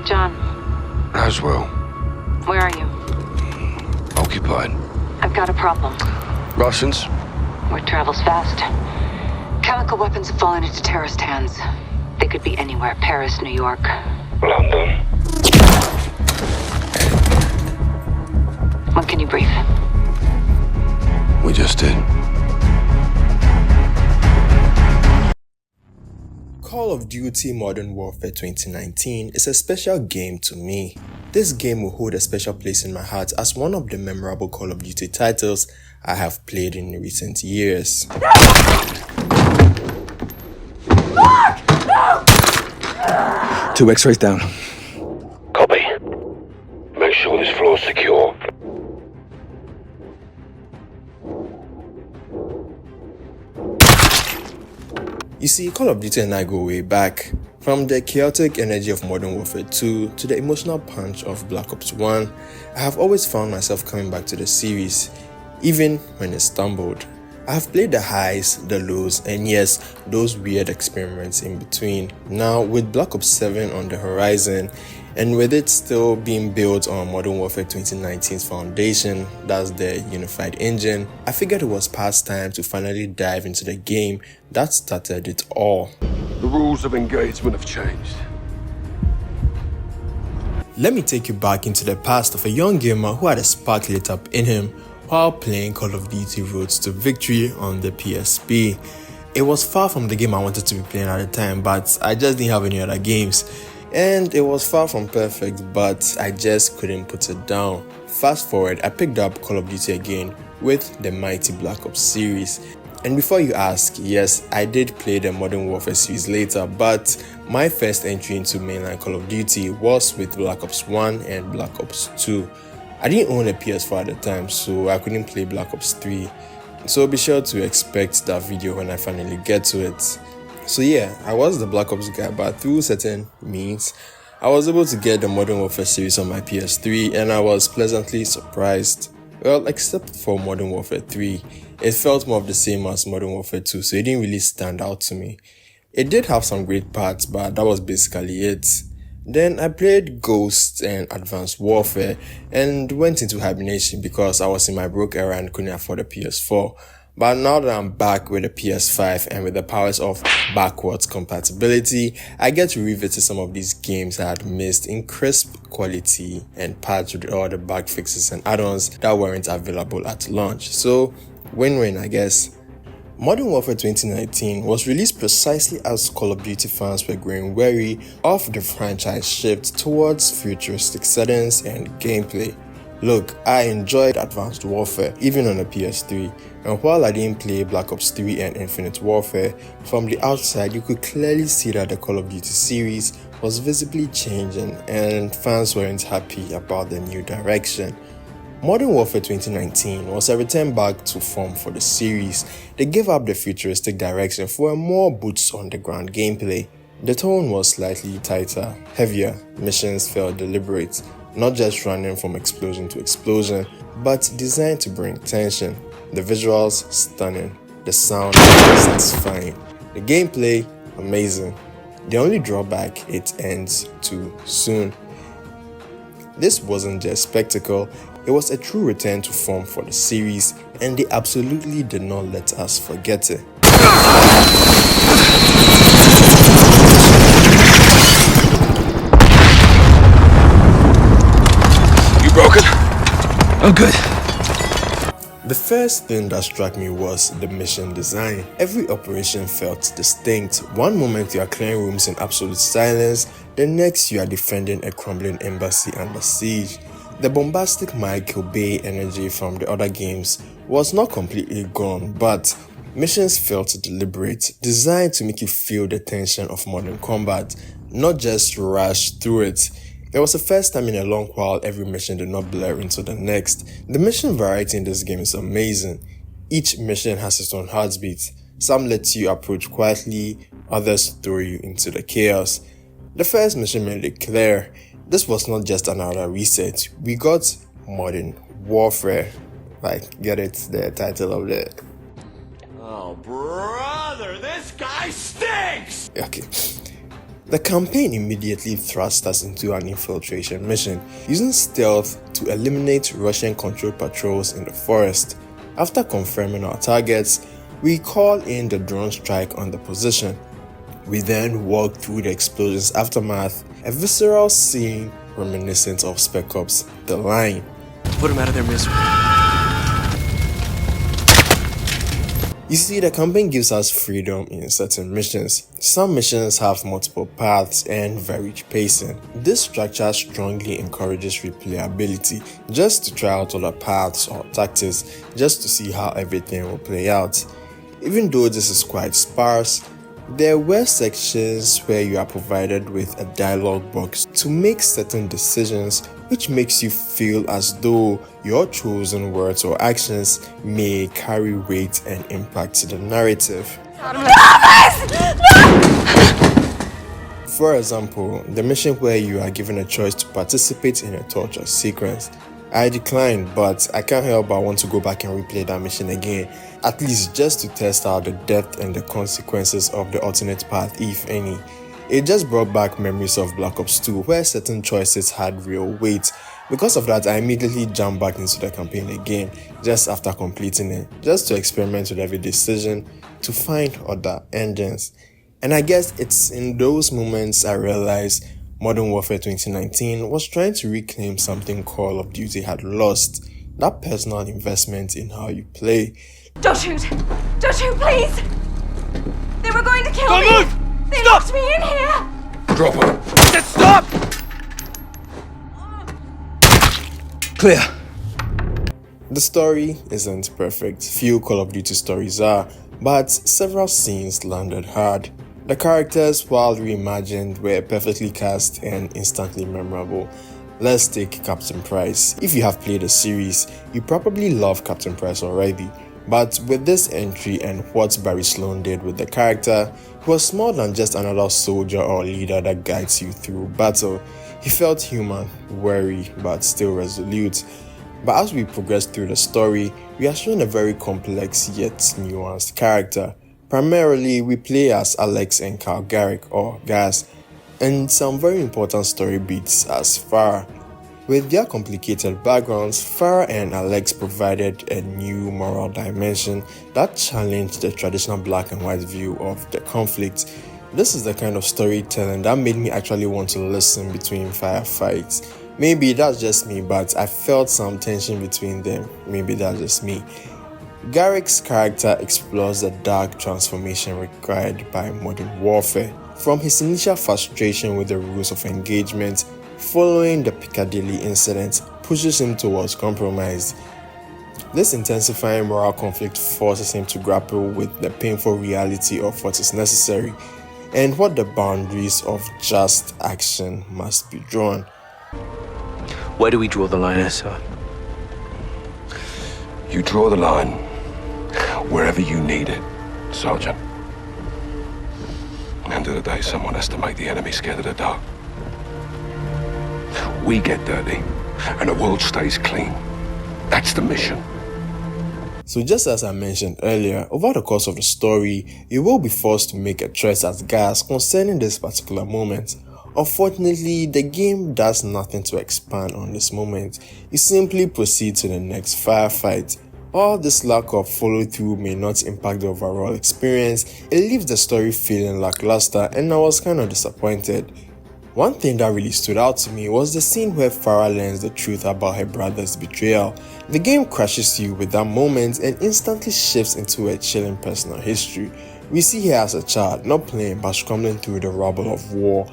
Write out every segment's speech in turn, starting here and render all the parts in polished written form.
John, As well. where are you? Occupied. I've got a problem. Russians? Word travels fast. Chemical weapons have fallen into terrorist hands. They could be anywhere. Paris, New York. London. When can you brief? We just did. Call of Duty Modern Warfare 2019 is a special game to me. This game will hold a special place in my heart as one of the memorable Call of Duty titles I have played in recent years. Two X-rays down. Copy. Make sure this floor's secure. You see, Call of Duty and I go way back. From the chaotic energy of Modern Warfare 2 to the emotional punch of Black Ops 1, I have always found myself coming back to the series, even when it stumbled. I have played the highs, the lows, and yes, those weird experiments in between. Now, with Black Ops 7 on the horizon, and with it still being built on Modern Warfare 2019's foundation, that's the unified engine, I figured it was past time to finally dive into the game that started it all. The rules of engagement have changed. Let me take you back into the past of a young gamer who had a spark lit up in him while playing Call of Duty Roads to Victory on the PSP. It was far from the game I wanted to be playing at the time, but I just didn't have any other games. And it was far from perfect, but I just couldn't put it down. Fast forward, I picked up Call of Duty again with the mighty Black Ops series. And before you ask, yes, I did play the Modern Warfare series later, but my first entry into mainline Call of Duty was with Black Ops 1 and Black Ops 2. I didn't own a PS4 at the time, so I couldn't play Black Ops 3. So be sure to expect that video when I finally get to it. So yeah, I was the Black Ops guy, but through certain means, I was able to get the Modern Warfare series on my PS3 and I was pleasantly surprised. Well, except for Modern Warfare 3, it felt more of the same as Modern Warfare 2, so it didn't really stand out to me. It did have some great parts, but that was basically it. Then I played Ghost and Advanced Warfare and went into hibernation because I was in my broke era and couldn't afford a PS4. But now that I'm back with a PS5 and with the powers of backwards compatibility, I get to revisit some of these games I had missed in crisp quality and patched with all the bug fixes and add-ons that weren't available at launch. So, win-win, I guess. Modern Warfare 2019 was released precisely as Call of Duty fans were growing wary of the franchise shift towards futuristic settings and gameplay. Look, I enjoyed Advanced Warfare, even on a PS3, and while I didn't play Black Ops 3 and Infinite Warfare, from the outside you could clearly see that the Call of Duty series was visibly changing and fans weren't happy about the new direction. Modern Warfare 2019 was a return back to form for the series. They gave up the futuristic direction for a more boots-on-the-ground gameplay. The tone was slightly tighter, heavier, missions felt deliberate, not just running from explosion to explosion, but designed to bring tension. The visuals, stunning. The sound, satisfying. The gameplay, amazing. The only drawback, it ends too soon. This wasn't just spectacle, it was a true return to form for the series, and they absolutely did not let us forget it. You broken? Oh, good. The first thing that struck me was the mission design. Every operation felt distinct. One moment you are clearing rooms in absolute silence, the next you are defending a crumbling embassy under siege. The bombastic Michael Bay energy from the other games was not completely gone, but missions felt deliberate, designed to make you feel the tension of modern combat, not just rush through it. It was the first time in a long while every mission did not blur into the next. The mission variety in this game is amazing. Each mission has its own heartbeat. Some let you approach quietly, others throw you into the chaos. The first mission made it clear. This was not just another reset. We got Modern Warfare. Like, get it? The title of the... Oh, brother, this guy stinks! Okay. The campaign immediately thrust us into an infiltration mission, using stealth to eliminate Russian-controlled patrols in the forest. After confirming our targets, we call in the drone strike on the position. We then walk through the explosion's aftermath, a visceral scene reminiscent of Spec Ops: The Line. Put him out of their misery. You see, the campaign gives us freedom in certain missions. Some missions have multiple paths and varied pacing. This structure strongly encourages replayability, just to try out other paths or tactics, just to see how everything will play out. Even though this is quite sparse, there were sections where you are provided with a dialogue box to make certain decisions, which makes you feel as though your chosen words or actions may carry weight and impact to the narrative. For example, the mission where you are given a choice to participate in a torture sequence. I declined, but I can't help but want to go back and replay that mission again, at least just to test out the depth and the consequences of the alternate path, if any. It just brought back memories of Black Ops 2, where certain choices had real weight. Because of that, I immediately jumped back into the campaign again, just after completing it, just to experiment with every decision, to find other endings. And I guess it's in those moments I realized Modern Warfare 2019 was trying to reclaim something Call of Duty had lost, that personal investment in how you play. Don't shoot! Don't shoot, please! They were going to kill me! Don't move! They Stop! locked me in here! Drop him. Just stop! Clear. The story isn't perfect, few Call of Duty stories are, but several scenes landed hard. The characters, while reimagined, were perfectly cast and instantly memorable. Let's take Captain Price. If you have played the series, you probably love Captain Price already. But with this entry and what Barry Sloan did with the character, he was more than just another soldier or leader that guides you through battle. He felt human, wary, but still resolute. But as we progress through the story, we are shown a very complex yet nuanced character. Primarily, we play as Alex and Carl Garrick, or Gas, and some very important story beats as Farah. With their complicated backgrounds, Farah and Alex provided a new moral dimension that challenged the traditional black and white view of the conflict. This is the kind of storytelling that made me actually want to listen between firefights. Maybe that's just me, but I felt some tension between them. Maybe that's just me. Garrick's character explores the dark transformation required by modern warfare, from his initial frustration with the rules of engagement following the Piccadilly incident pushes him towards compromise. This intensifying moral conflict forces him to grapple with the painful reality of what is necessary and what the boundaries of just action must be drawn. Where do we draw the line, sir? You draw the line wherever you need it, Sergeant. End of the day, someone has to make the enemy scared of the dark. We get dirty, and the world stays clean. That's the mission. So just as I mentioned earlier, over the course of the story, you will be forced to make a choice as Gas concerning this particular moment. Unfortunately, the game does nothing to expand on this moment. You simply proceed to the next firefight. While this lack of follow-through may not impact the overall experience, it leaves the story feeling lackluster, and I was kind of disappointed. One thing that really stood out to me was the scene where Farah learns the truth about her brother's betrayal. The game crushes you with that moment and instantly shifts into a chilling personal history. We see her as a child, not playing but scrambling through the rubble of war.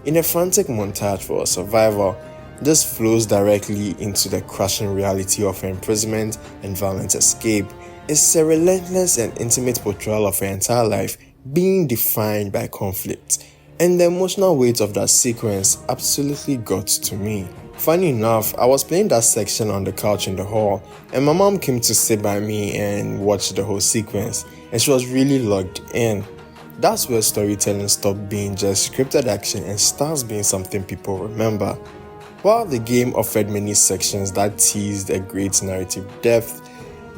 In a frantic montage for a survivor, this flows directly into the crushing reality of her imprisonment and violent escape. It's a relentless and intimate portrayal of her entire life being defined by conflict. And the emotional weight of that sequence absolutely got to me. Funny enough, I was playing that section on the couch in the hall, and my mom came to sit by me and watch the whole sequence, and she was really logged in. That's where storytelling stopped being just scripted action and starts being something people remember. While the game offered many sections that teased a great narrative depth,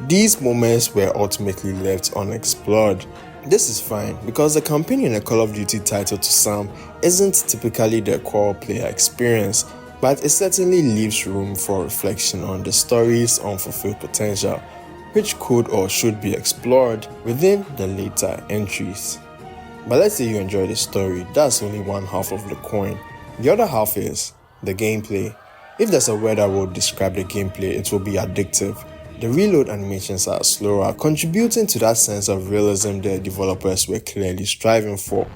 these moments were ultimately left unexplored. This is fine because the campaign in a Call of Duty title to some isn't typically the core player experience, but it certainly leaves room for reflection on the story's unfulfilled potential, which could or should be explored within the later entries. But let's say you enjoy the story, that's only one half of the coin. The other half is the gameplay. If there's a word that will describe the gameplay, it will be addictive. The reload animations are slower, contributing to that sense of realism the developers were clearly striving for.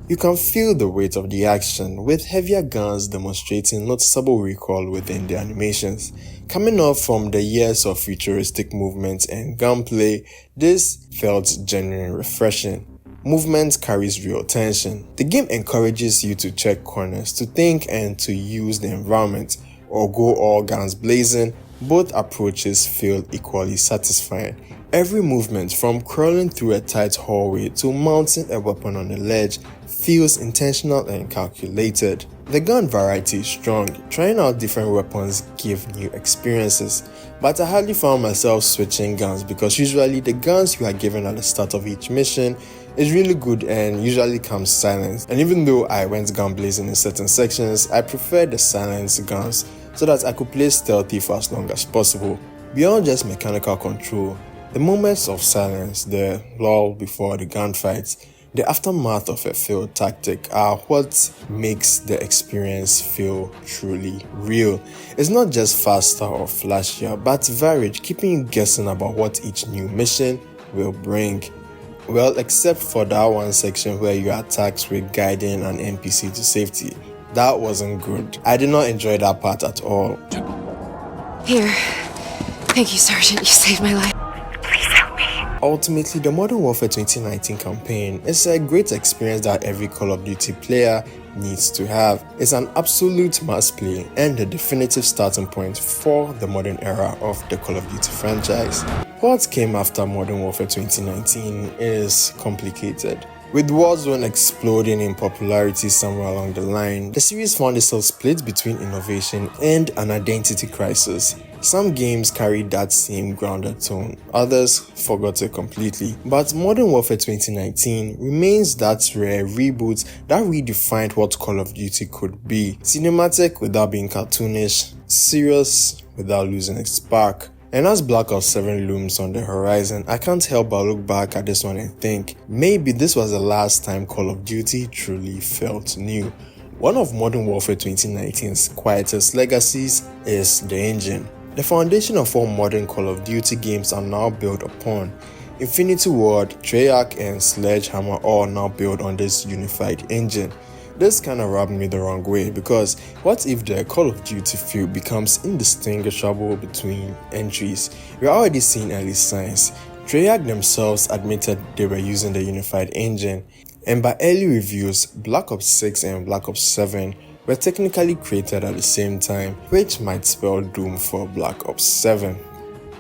You can feel the weight of the action, with heavier guns demonstrating noticeable recoil within the animations. Coming off from the years of futuristic movements and gunplay, this felt genuinely refreshing. Movement carries real tension. The game encourages you to check corners, to think and to use the environment, or go all guns blazing. Both approaches feel equally satisfying. Every movement, from crawling through a tight hallway to mounting a weapon on a ledge, feels intentional and calculated. The gun variety is strong. Trying out different weapons give new experiences, but I hardly found myself switching guns because usually the guns you are given at the start of each mission is really good and usually comes silenced. And even though I went gun blazing in certain sections, I preferred the silenced guns so that I could play stealthy for as long as possible. Beyond just mechanical control, the moments of silence, the lull before the gunfights, the aftermath of a failed tactic are what makes the experience feel truly real. It's not just faster or flashier, but varied, keeping you guessing about what each new mission will bring. Well, except for that one section where you are tasked with guiding an NPC to safety. That wasn't good. I did not enjoy that part at all. Here. Thank you, Sergeant. You saved my life. Please help me. Ultimately, the Modern Warfare 2019 campaign is a great experience that every Call of Duty player needs to have. It's an absolute must play and the definitive starting point for the modern era of the Call of Duty franchise. What came after Modern Warfare 2019 is complicated. With Warzone exploding in popularity somewhere along the line, the series found itself split between innovation and an identity crisis. Some games carried that same grounded tone, others forgot it completely. But Modern Warfare 2019 remains that rare reboot that redefined what Call of Duty could be. Cinematic without being cartoonish, serious without losing its spark. And as Black Ops 7 looms on the horizon, I can't help but look back at this one and think, maybe this was the last time Call of Duty truly felt new. One of Modern Warfare 2019's quietest legacies is the engine. The foundation of all modern Call of Duty games are now built upon. Infinity Ward, Treyarch and Sledgehammer all now build on this unified engine. This kind of rubbed me the wrong way because what if the Call of Duty feel becomes indistinguishable between entries? We're already seeing early signs. Treyarch themselves admitted they were using the unified engine, and by early reviews, Black Ops 6 and Black Ops 7 were technically created at the same time, which might spell doom for Black Ops 7.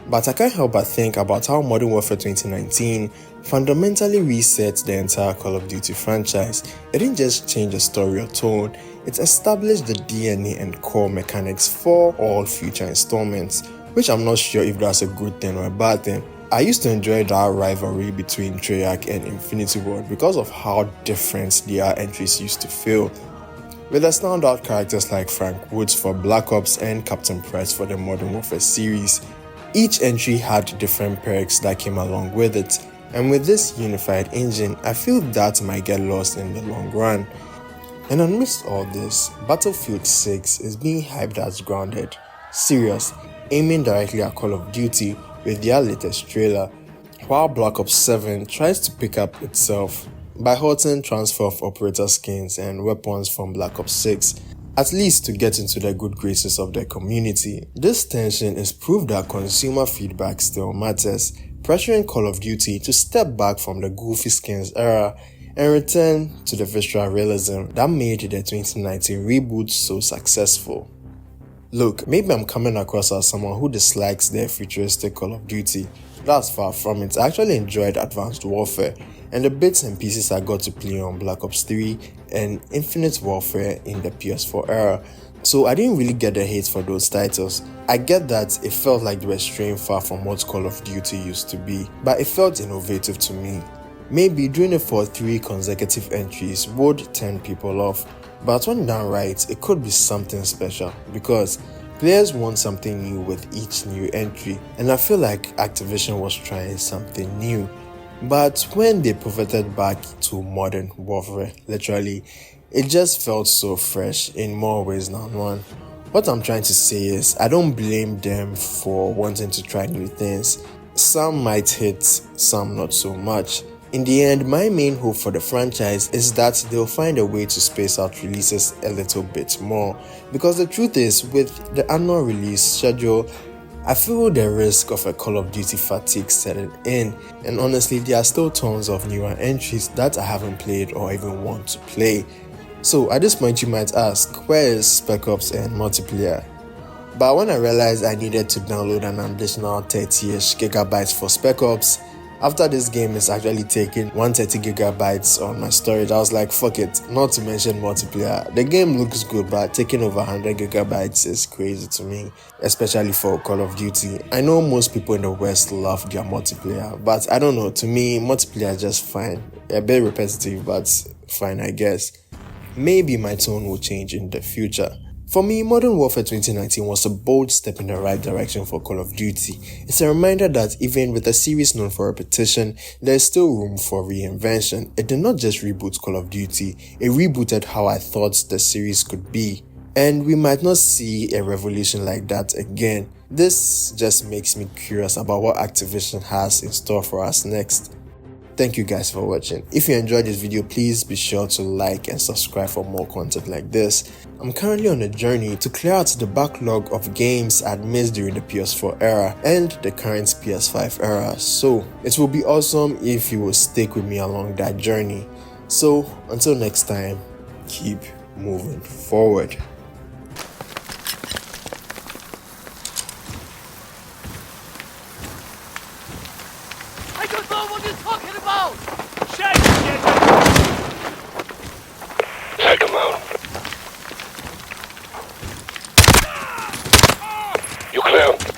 But I can't help but think about how Modern Warfare 2019 fundamentally resets the entire Call of Duty franchise. It didn't just change the story or tone, it established the DNA and core mechanics for all future installments, which I'm not sure if that's a good thing or a bad thing. I used to enjoy that rivalry between Treyarch and Infinity Ward because of how different their entries used to feel. With the standout characters like Frank Woods for Black Ops and Captain Price for the Modern Warfare series, each entry had different perks that came along with it, and with this unified engine, I feel that might get lost in the long run. And amidst all this, Battlefield 6 is being hyped as grounded, serious, aiming directly at Call of Duty with their latest trailer, while Black Ops 7 tries to pick up itself by halting transfer of operator skins and weapons from Black Ops 6, at least to get into the good graces of their community. This tension is proof that consumer feedback still matters, pressuring Call of Duty to step back from the goofy skins era and return to the visceral realism that made the 2019 reboot so successful. Look, maybe I'm coming across as someone who dislikes the futuristic Call of Duty. That's far from it. I actually enjoyed Advanced Warfare and the bits and pieces I got to play on Black Ops 3 and Infinite Warfare in the PS4 era, so I didn't really get the hate for those titles. I get that it felt like they were straying far from what Call of Duty used to be, but it felt innovative to me. Maybe doing it for 3 consecutive entries would turn people off, but when done right, it could be something special because players want something new with each new entry, and I feel like Activision was trying something new. But when they pivoted back to modern warfare, literally, it just felt so fresh in more ways than one. What I'm trying to say is, I don't blame them for wanting to try new things. Some might hit, some not so much. In the end, my main hope for the franchise is that they'll find a way to space out releases a little bit more. Because the truth is, with the annual release schedule, I feel the risk of a Call of Duty fatigue setting in, and honestly there are still tons of newer entries that I haven't played or even want to play. So at this point you might ask, where is Spec Ops and multiplayer? But when I realized I needed to download an additional 30ish gigabytes for Spec Ops, after this game is actually taking 130 gigabytes on my storage, I was like, fuck it, not to mention multiplayer. The game looks good, but taking over 100 gigabytes is crazy to me, especially for Call of Duty. I know most people in the West love their multiplayer, but I don't know, to me, multiplayer is just fine. A bit repetitive, but fine, I guess. Maybe my tone will change in the future. For me, Modern Warfare 2019 was a bold step in the right direction for Call of Duty. It's a reminder that even with a series known for repetition, there is still room for reinvention. It did not just reboot Call of Duty, it rebooted how I thought the series could be. And we might not see a revolution like that again. This just makes me curious about what Activision has in store for us next. Thank you guys for watching. If you enjoyed this video, please be sure to like and subscribe for more content like this. I'm currently on a journey to clear out the backlog of games I'd missed during the PS4 era and the current PS5 era, so it will be awesome if you will stick with me along that journey. So until next time, keep moving forward. I don't know what you're talking about! Take him out. You clear?